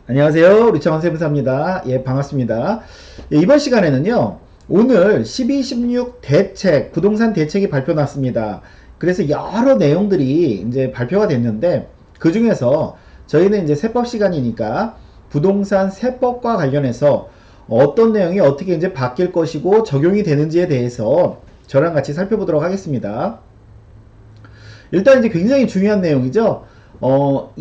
안녕하세요. 루창원 세무사입니다. 예, 반갑습니다. 예, 이번 시간에는요, 오늘 12, 16 대책, 부동산 대책이 발표 났습니다. 그래서 여러 내용들이 이제 발표가 됐는데, 그 중에서 저희는 이제 세법 시간이니까 부동산 세법과 관련해서 어떤 내용이 어떻게 이제 바뀔 것이고 적용이 되는지에 대해서 저랑 같이 살펴보도록 하겠습니다. 일단 이제 굉장히 중요한 내용이죠.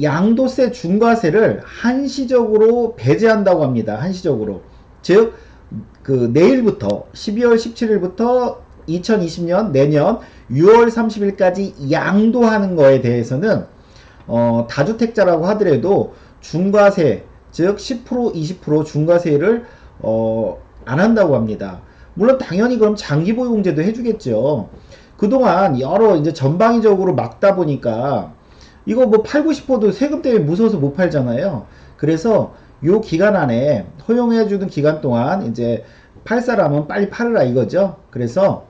양도세, 중과세를 한시적으로 배제한다고 합니다. 한시적으로. 즉, 그 내일부터 12월 17일부터 2020년 내년 6월 30일까지 양도하는 거에 대해서는 다주택자라고 하더라도 중과세, 즉 10%, 20% 중과세를 안 한다고 합니다. 물론 당연히 그럼 장기보유공제도 해주겠죠. 그동안 여러 이제 전방위적으로 막다 보니까 이거 뭐 팔고 싶어도 세금 때문에 무서워서 못 팔잖아요. 그래서 요 기간 안에 허용해주는 기간 동안 이제 팔 사람은 빨리 팔으라 이거죠. 그래서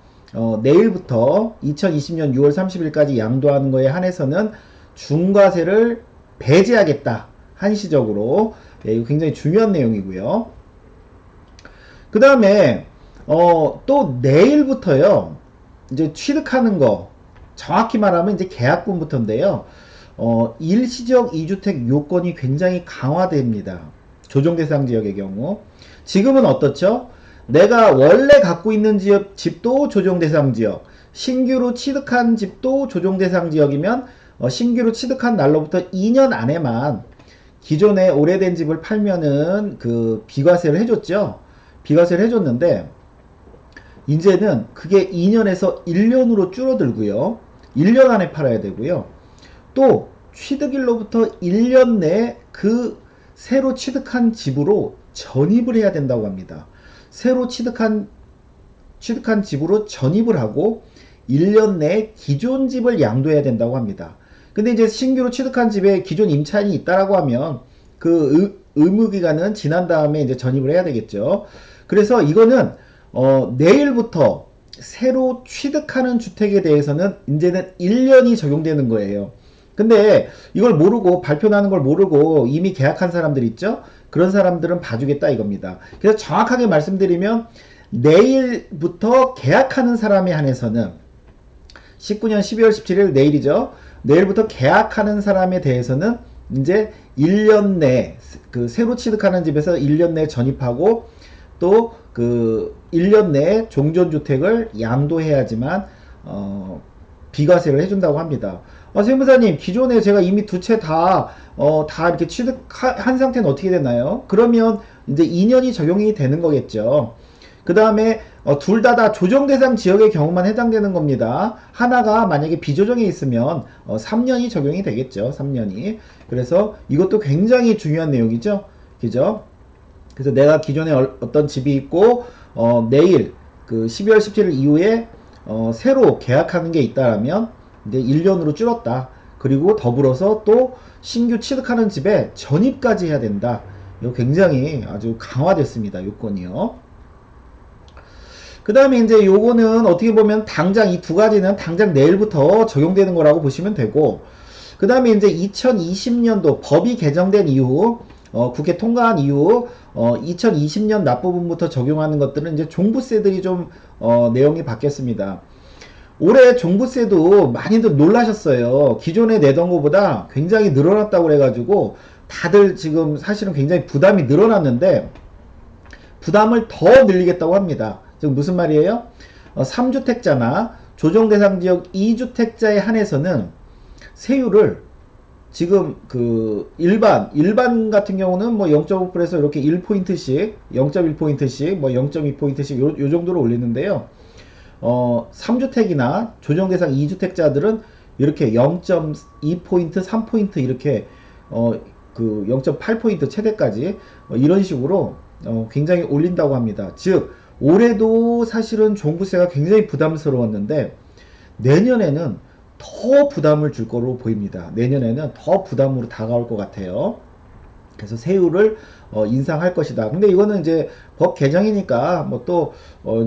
내일부터 2020년 6월 30일까지 양도하는 거에 한해서는 중과세를 배제하겠다. 한시적으로. 예, 이거 굉장히 중요한 내용이고요. 그 다음에 또 내일부터요. 이제 취득하는 거 정확히 말하면 이제 계약금부터인데요. 일시적 2주택 요건이 굉장히 강화됩니다. 조정 대상 지역의 경우. 지금은 어떻죠? 내가 원래 갖고 있는 집도 조정 대상 지역, 신규로 취득한 집도 조정 대상 지역이면 신규로 취득한 날로부터 2년 안에만 기존에 오래된 집을 팔면은 그 비과세를 해줬죠. 비과세를 해줬는데 이제는 그게 2년에서 1년으로 줄어들고요. 1년 안에 팔아야 되고요. 또 취득일로부터 1년 내에 그 새로 취득한 집으로 전입을 해야 된다고 합니다. 새로 취득한 집으로 전입을 하고 1년 내에 기존 집을 양도해야 된다고 합니다. 근데 이제 신규로 취득한 집에 기존 임차인이 있다라고 하면 그 의무 기간은 지난 다음에 이제 전입을 해야 되겠죠. 그래서 이거는 내일부터 새로 취득하는 주택에 대해서는 이제는 1년이 적용되는 거예요. 근데 이걸 모르고 발표 나는 걸 모르고 이미 계약한 사람들 있죠? 그런 사람들은 봐주겠다 이겁니다. 그래서 정확하게 말씀드리면 내일부터 계약하는 사람에 한해서는 19년 12월 17일 내일이죠. 내일부터 계약하는 사람에 대해서는 이제 1년 내 그 새로 취득하는 집에서 1년 내에 전입하고 또 그 1년 내에 종전주택을 양도해야지만 비과세를 해준다고 합니다. 세무사님, 기존에 제가 이미 두 채 다 이렇게 취득한 상태는 어떻게 되나요? 그러면 이제 2년이 적용이 되는 거겠죠. 그 다음에 둘 다 조정 대상 지역의 경우만 해당되는 겁니다. 하나가 만약에 비조정에 있으면 3년이 적용이 되겠죠. 3년이. 그래서 이것도 굉장히 중요한 내용이죠. 그죠? 그래서 내가 기존에 어떤 집이 있고 내일 그 12월 17일 이후에 새로 계약하는 게 있다라면 이제 1년으로 줄었다. 그리고 더불어서 또 신규 취득하는 집에 전입까지 해야 된다. 이거 굉장히 아주 강화됐습니다. 요건이요. 그 다음에 이제 요거는 어떻게 보면 당장 이 두 가지는 당장 내일부터 적용되는 거라고 보시면 되고, 그 다음에 이제 2020년도 법이 개정된 이후 국회 통과한 이후 2020년 납부분부터 적용하는 것들은 이제 종부세들이 좀 내용이 바뀌었습니다. 올해 종부세도 많이들 놀라셨어요. 기존에 내던 것보다 굉장히 늘어났다고 그래가지고 다들 지금 사실은 굉장히 부담이 늘어났는데 부담을 더 늘리겠다고 합니다. 즉 무슨 말이에요? 3주택자나 조정대상지역 2주택자에 한해서는 세율을 지금 그 일반 같은 경우는 뭐 0.5%에서 이렇게 1포인트씩 0.1포인트씩 뭐 0.2포인트씩 요 정도로 올리는데요. 3주택이나 조정대상 2주택자들은 이렇게 0.2포인트, 3포인트 이렇게 그 0.8포인트 최대까지 이런 식으로 굉장히 올린다고 합니다. 즉 올해도 사실은 종부세가 굉장히 부담스러웠는데 내년에는 더 부담을 줄 거로 보입니다. 내년에는 더 부담으로 다가올 것 같아요. 그래서 세율을 인상할 것이다. 근데 이거는 이제 법 개정이니까 뭐 또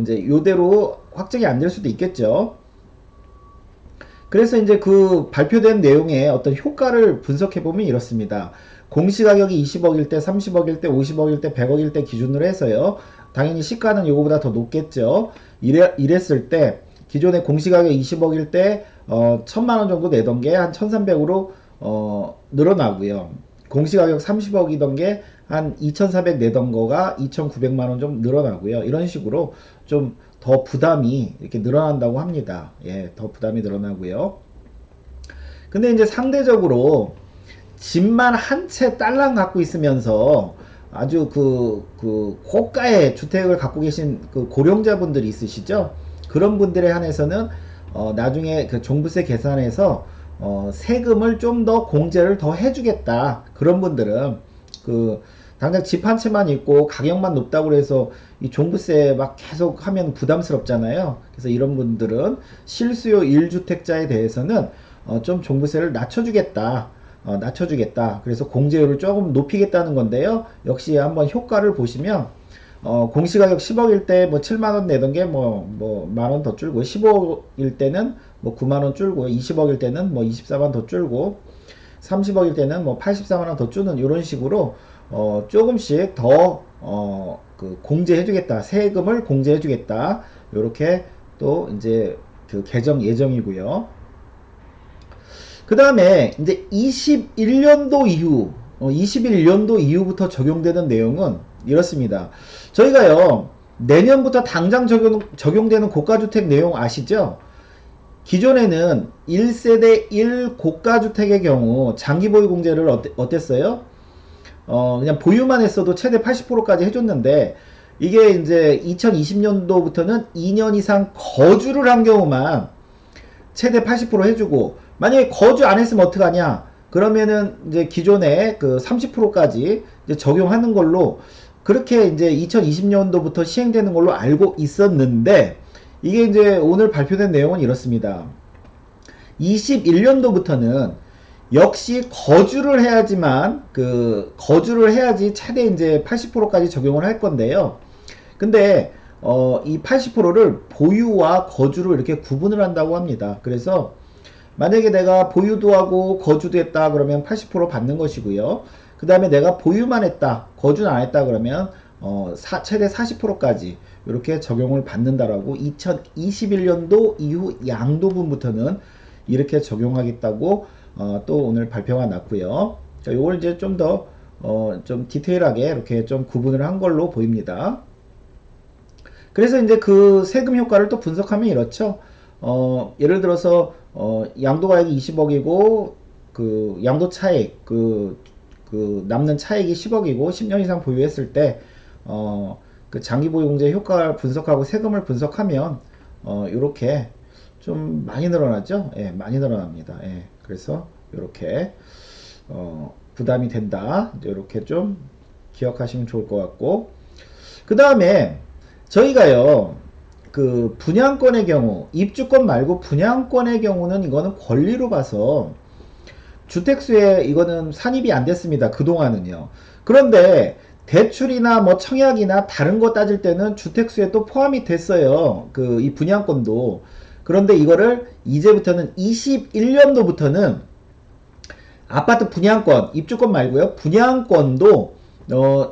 이제 요대로 확정이 안 될 수도 있겠죠. 그래서 이제 그 발표된 내용의 어떤 효과를 분석해 보면 이렇습니다. 공시가격이 20억일 때, 30억일 때, 50억일 때, 100억일 때 기준으로 해서요. 당연히 시가는 요거보다 더 높겠죠. 이랬을 때 기존에 공시가격 20억일 때 1000만원 정도 내던 게 한 1300으로 늘어나고요. 공시가격 30억이던 게 한 2400 내던 거가 2900만원 좀 늘어나고요. 이런 식으로 좀 더 부담이 이렇게 늘어난다고 합니다. 예, 더 부담이 늘어나고요. 근데 이제 상대적으로 집만 한 채 딸랑 갖고 있으면서 아주 그 고가의 주택을 갖고 계신 그 고령자분들이 있으시죠? 그런 분들에 한해서는 나중에 그 종부세 계산해서 세금을 좀 더 공제를 더 해주겠다. 그런 분들은 그 당장 집 한 채만 있고 가격만 높다고 해서 이 종부세 막 계속 하면 부담스럽잖아요. 그래서 이런 분들은 실수요 1주택자에 대해서는 좀 종부세를 낮춰주겠다. 낮춰주겠다. 그래서 공제율을 조금 높이겠다는 건데요. 역시 한번 효과를 보시면 공시가격 10억일 때 뭐 7만원 내던 게 뭐 만원 더 줄고 15억일 때는 뭐 9만원 줄고 20억일 때는 뭐 24만 더 줄고 30억일 때는 뭐 84만원 더 주는 이런 식으로 조금씩 더 그 공제해주겠다. 세금을 공제해주겠다. 요렇게 또 이제 그 개정 예정이고요. 그 다음에 이제 21년도 이후 21년도 이후부터 적용되는 내용은 이렇습니다. 저희가요 내년부터 당장 적용되는 고가주택 내용 아시죠? 기존에는 1세대 1고가주택의 경우 장기보유공제를 어땠어요? 그냥 보유만 했어도 최대 80%까지 해줬는데 이게 이제 2020년도부터는 2년 이상 거주를 한 경우만 최대 80% 해주고 만약에 거주 안 했으면 어떡하냐? 그러면은 이제 기존에 그 30%까지 이제 적용하는 걸로 그렇게 이제 2020년도부터 시행되는 걸로 알고 있었는데 이게 이제 오늘 발표된 내용은 이렇습니다. 21년도부터는 역시 거주를 해야지만 거주를 해야지 최대 이제 80%까지 적용을 할 건데요. 근데 이 80%를 보유와 거주로 이렇게 구분을 한다고 합니다. 그래서 만약에 내가 보유도 하고 거주도 했다 그러면 80% 받는 것이고요. 그 다음에 내가 보유만 했다 거주는 안 했다 그러면 최대 40%까지 이렇게 적용을 받는다라고 2021년도 이후 양도분부터는 이렇게 적용하겠다고 또 오늘 발표가 났고요. 자, 요걸 이제 좀 더 좀 디테일하게 이렇게 좀 구분을 한 걸로 보입니다. 그래서 이제 그 세금 효과를 또 분석하면 이렇죠. 예를 들어서 양도가액이 20억이고 그 양도 차익 그 남는 차익이 10억이고 10년 이상 보유했을 때 그 장기보유공제 효과를 분석하고 세금을 분석하면 요렇게 좀 많이 늘어나죠. 예, 많이 늘어납니다. 예, 그래서 요렇게 부담이 된다. 이렇게 좀 기억하시면 좋을 것 같고 그 다음에 저희가요 그 분양권의 경우 입주권 말고 분양권의 경우는 이거는 권리로 봐서 주택수에 이거는 산입이 안 됐습니다. 그동안은요. 그런데 대출이나 뭐 청약이나 다른 거 따질 때는 주택수에 또 포함이 됐어요. 그 이 분양권도. 그런데 이거를 이제부터는 21년도부터는 아파트 분양권, 입주권 말고요. 분양권도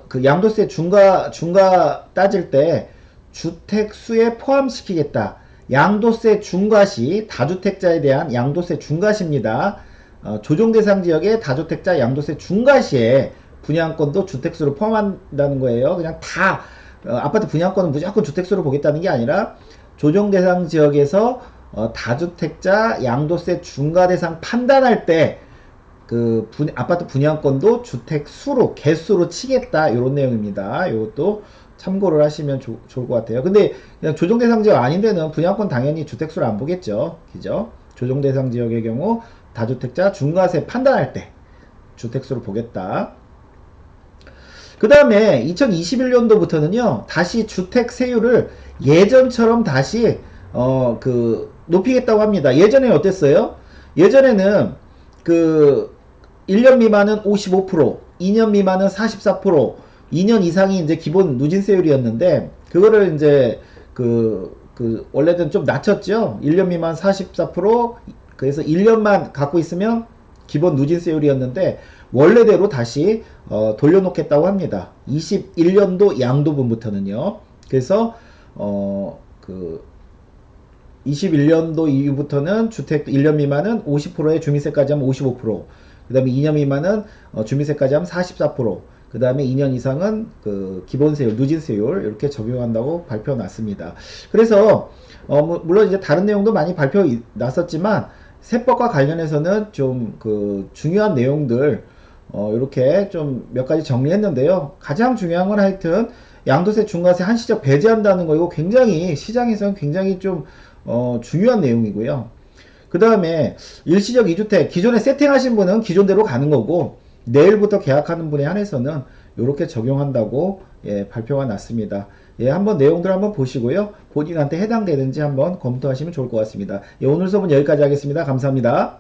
그 양도세 중과 따질 때 주택수에 포함시키겠다. 양도세 중과시 다주택자에 대한 양도세 중과시입니다. 조정 대상 지역의 다주택자 양도세 중과시에 분양권도 주택수로 포함한다는 거예요. 그냥 다 아파트 분양권은 무조건 주택수로 보겠다는 게 아니라 조정 대상 지역에서 다주택자 양도세 중과 대상 판단할 때 그 아파트 분양권도 주택수로 개수로 치겠다 이런 내용입니다. 이것도 참고를 하시면 좋을 것 같아요. 근데 그냥 조정 대상 지역 아닌 데는 분양권 당연히 주택수로 안 보겠죠. 그죠? 조정 대상 지역의 경우 다주택자 중과세 판단할 때 주택수로 보겠다. 그 다음에 2021년도부터는요 다시 주택 세율을 예전처럼 다시 높이겠다고 합니다. 예전에 어땠어요? 예전에는 그 1년 미만은 55%, 2년 미만은 44%, 2년 이상이 이제 기본 누진세율이었는데 그거를 이제 원래는 좀 낮췄죠. 1년 미만 44%, 그래서 1년만 갖고 있으면 기본 누진세율이었는데 원래대로 다시 돌려놓겠다고 합니다. 21년도 양도분부터는요. 그래서 그 21년도 이후부터는 주택 1년 미만은 50%에 주민세까지 하면 55%, 그 다음에 2년 미만은 주민세까지 하면 44%, 그 다음에 2년 이상은 그 기본세율, 누진세율 이렇게 적용한다고 발표 났습니다. 그래서 물론 이제 다른 내용도 많이 발표 났었지만 세법과 관련해서는 좀 그 중요한 내용들 이렇게 좀 몇 가지 정리했는데요. 가장 중요한 건 하여튼 양도세, 중과세 한시적 배제한다는 거, 이거 굉장히 시장에서는 굉장히 좀 중요한 내용이고요. 그 다음에 일시적 2주택 기존에 세팅하신 분은 기존대로 가는 거고, 내일부터 계약하는 분에 한해서는 이렇게 적용한다고 발표가 났습니다. 한번 내용들 한번 보시고요. 본인한테 해당되는지 한번 검토하시면 좋을 것 같습니다. 오늘 수업은 여기까지 하겠습니다. 감사합니다.